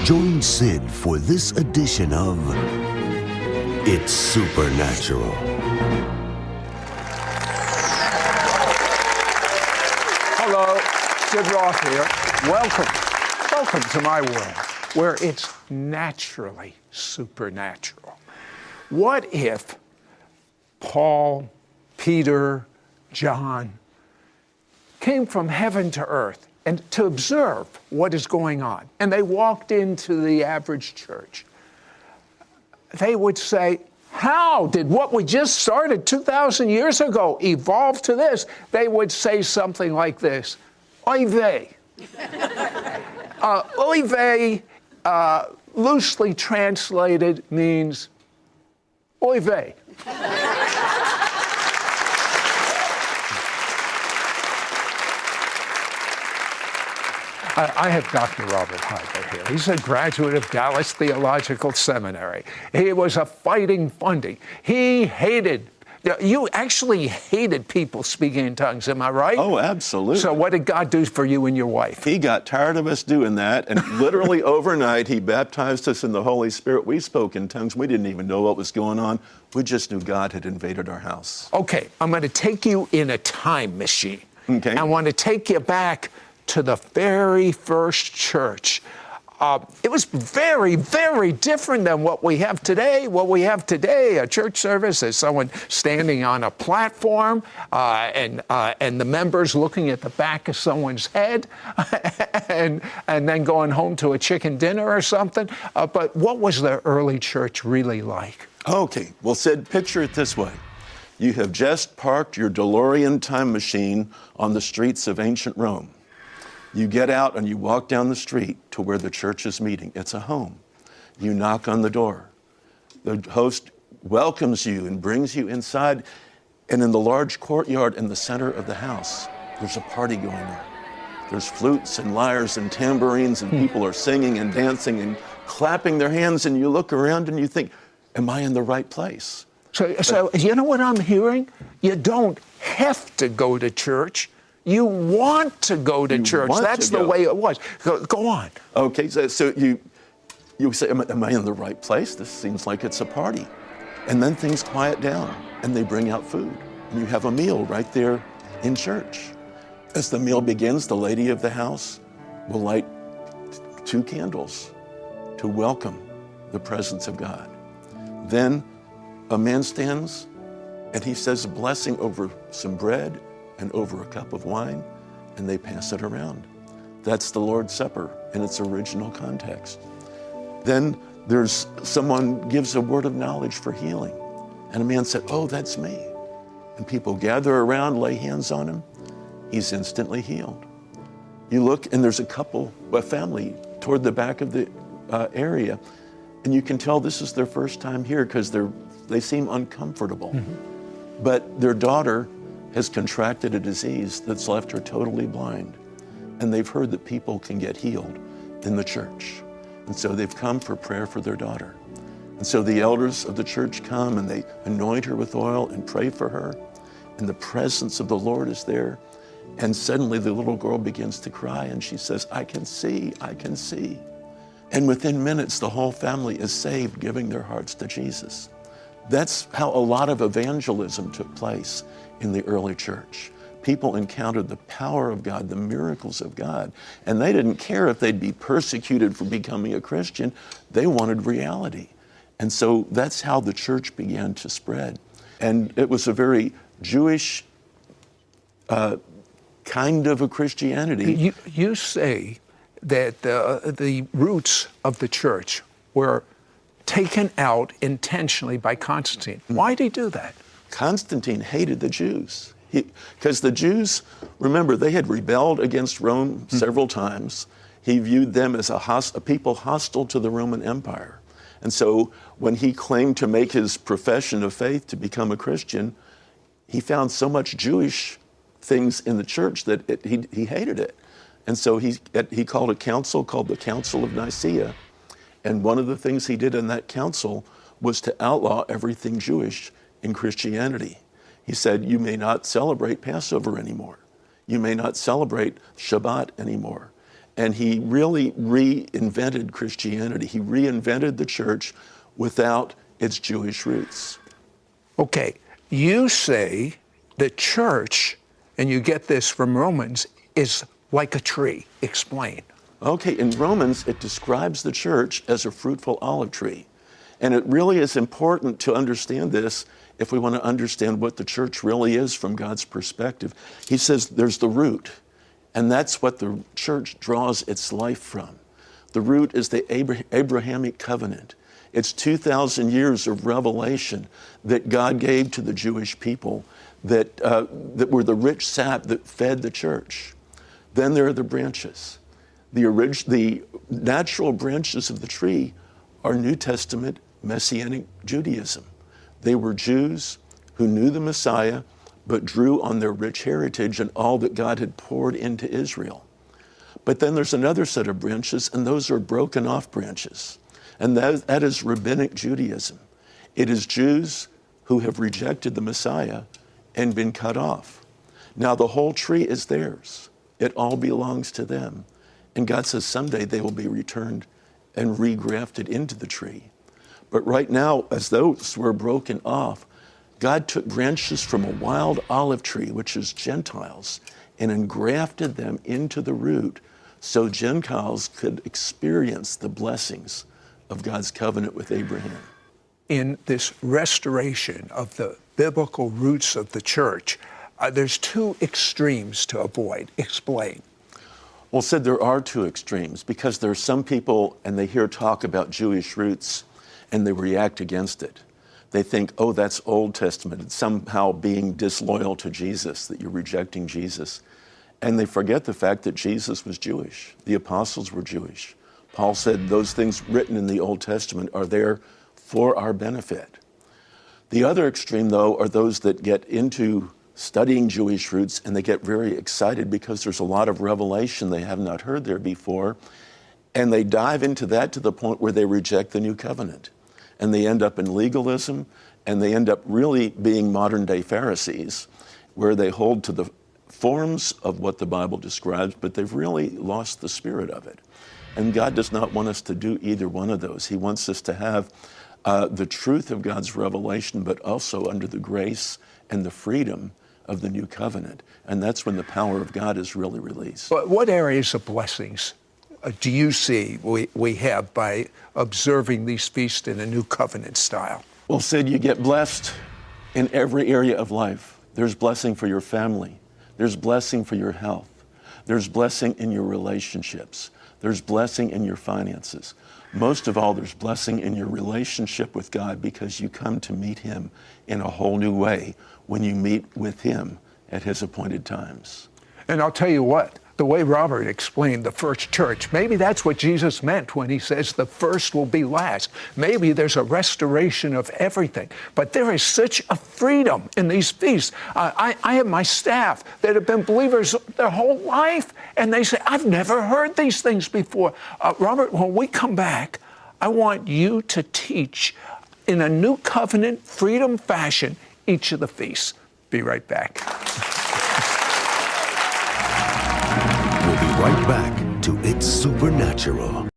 Join Sid for this edition of It's Supernatural. Hello, Sid Roth here. Welcome to my world, where it's naturally supernatural. What if Paul, Peter, John came from heaven to earth and to observe what is going on, and they walked into the average church? They would say, how did what we just started 2,000 years ago evolve to this? They would say something like this: oy vey. Oy vey, loosely translated, means oy vey. I have Dr. Robert Heidler here. He's a graduate of Dallas Theological Seminary. He was a fighting Fundy. You actually hated people speaking in tongues, am I right? Oh, absolutely. So what did God do for you and your wife? He got tired of us doing that, and literally overnight, he baptized us in the Holy Spirit. We spoke in tongues. We didn't even know what was going on. We just knew God had invaded our house. Okay, I'm going to take you in a time machine. Okay. I want to take you back to the very first church. It was very, very different than what we have today. What we have today, a church service, is someone standing on a platform and the members looking at the back of someone's head and then going home to a chicken dinner or something. But what was the early church really like? Okay, well, Sid, picture it this way. You have just parked your DeLorean time machine on the streets of ancient Rome. You get out and you walk down the street to where the church is meeting. It's a home. You knock on the door. The host welcomes you and brings you inside. And in the large courtyard in the center of the house, there's a party going on. There's flutes and lyres and tambourines, and people are singing and dancing and clapping their hands. And you look around and you think, am I in the right place? So you know what I'm hearing? You don't have to go to church. You want to go to church. That's the way it was. Go on. Okay, so you say, am I in the right place? This seems like it's a party. And then things quiet down, and they bring out food. And you have a meal right there in church. As the meal begins, the lady of the house will light 2 candles to welcome the presence of God. Then a man stands, and he says a blessing over some bread and over a cup of wine, and they pass it around. That's the Lord's Supper in its original context. Then there's someone gives a word of knowledge for healing, and a man said, oh, that's me. And people gather around, lay hands on him. He's instantly healed. You look, and there's a family toward the back of the area, and you can tell this is their first time here because they seem uncomfortable. Mm-hmm. But their daughter has contracted a disease that's left her totally blind. And they've heard that people can get healed in the church. And so they've come for prayer for their daughter. And so the elders of the church come and they anoint her with oil and pray for her. And the presence of the Lord is there. And suddenly the little girl begins to cry and she says, I can see, I can see. And within minutes, the whole family is saved, giving their hearts to Jesus. That's how a lot of evangelism took place in the early church. People encountered the power of God, the miracles of God, and they didn't care if they'd be persecuted for becoming a Christian. They wanted reality. And so that's how the church began to spread. And it was a very Jewish kind of a Christianity. You say that the roots of the church were taken out intentionally by Constantine. Why did he do that? Constantine hated the Jews. Because the Jews, remember, they had rebelled against Rome several times. He viewed them as a people hostile to the Roman Empire. And so when he claimed to make his profession of faith to become a Christian, he found so much Jewish things in the church that he hated it. And so he called a council called the Council of Nicaea. And one of the things he did in that council was to outlaw everything Jewish in Christianity. He said, you may not celebrate Passover anymore. You may not celebrate Shabbat anymore. and he really reinvented Christianity. He reinvented the church without its Jewish roots. Okay, you say the church, and you get this from Romans, is like a tree. Explain. Okay, in Romans, it describes the church as a fruitful olive tree. And it really is important to understand this if we want to understand what the church really is from God's perspective. He says there's the root, and that's what the church draws its life from. The root is the Abrahamic covenant. It's 2,000 years of revelation that God gave to the Jewish people that were the rich sap that fed the church. Then there are the branches. The natural branches of the tree are New Testament Messianic Judaism. They were Jews who knew the Messiah, but drew on their rich heritage and all that God had poured into Israel. But then there's another set of branches, and those are broken off branches. And that is Rabbinic Judaism. It is Jews who have rejected the Messiah and been cut off. Now the whole tree is theirs. It all belongs to them. And God says someday they will be returned and regrafted into the tree. But right now, as those were broken off, God took branches from a wild olive tree, which is Gentiles, and engrafted them into the root so Gentiles could experience the blessings of God's covenant with Abraham. In this restoration of the biblical roots of the church, there's two extremes to avoid. Explain. Well, Sid, there are two extremes because there are some people and they hear talk about Jewish roots and they react against it. They think, oh, that's Old Testament. It's somehow being disloyal to Jesus, that you're rejecting Jesus. And they forget the fact that Jesus was Jewish. The apostles were Jewish. Paul said those things written in the Old Testament are there for our benefit. The other extreme, though, are those that get into studying Jewish roots and they get very excited because there's a lot of revelation they have not heard there before. And they dive into that to the point where they reject the new covenant. And they end up in legalism, and they end up really being modern-day Pharisees, where they hold to the forms of what the Bible describes, but they've really lost the spirit of it. And God does not want us to do either one of those. He wants us to have the truth of God's revelation, but also under the grace and the freedom of the new covenant. And that's when the power of God is really released. But what areas of blessings do you see we have by observing these feasts in a new covenant style? Well, Sid, you get blessed in every area of life. There's blessing for your family. There's blessing for your health. There's blessing in your relationships. There's blessing in your finances. Most of all, there's blessing in your relationship with God because you come to meet Him in a whole new way when you meet with Him at His appointed times. And I'll tell you what, the way Robert explained the first church, maybe that's what Jesus meant when he says the first will be last. Maybe there's a restoration of everything. But there is such a freedom in these feasts. I have my staff that have been believers their whole life, and they say, I've never heard these things before. Robert, when we come back, I want you to teach in a new covenant, freedom fashion, each of the feasts. Be right back. We'll be right back to It's Supernatural.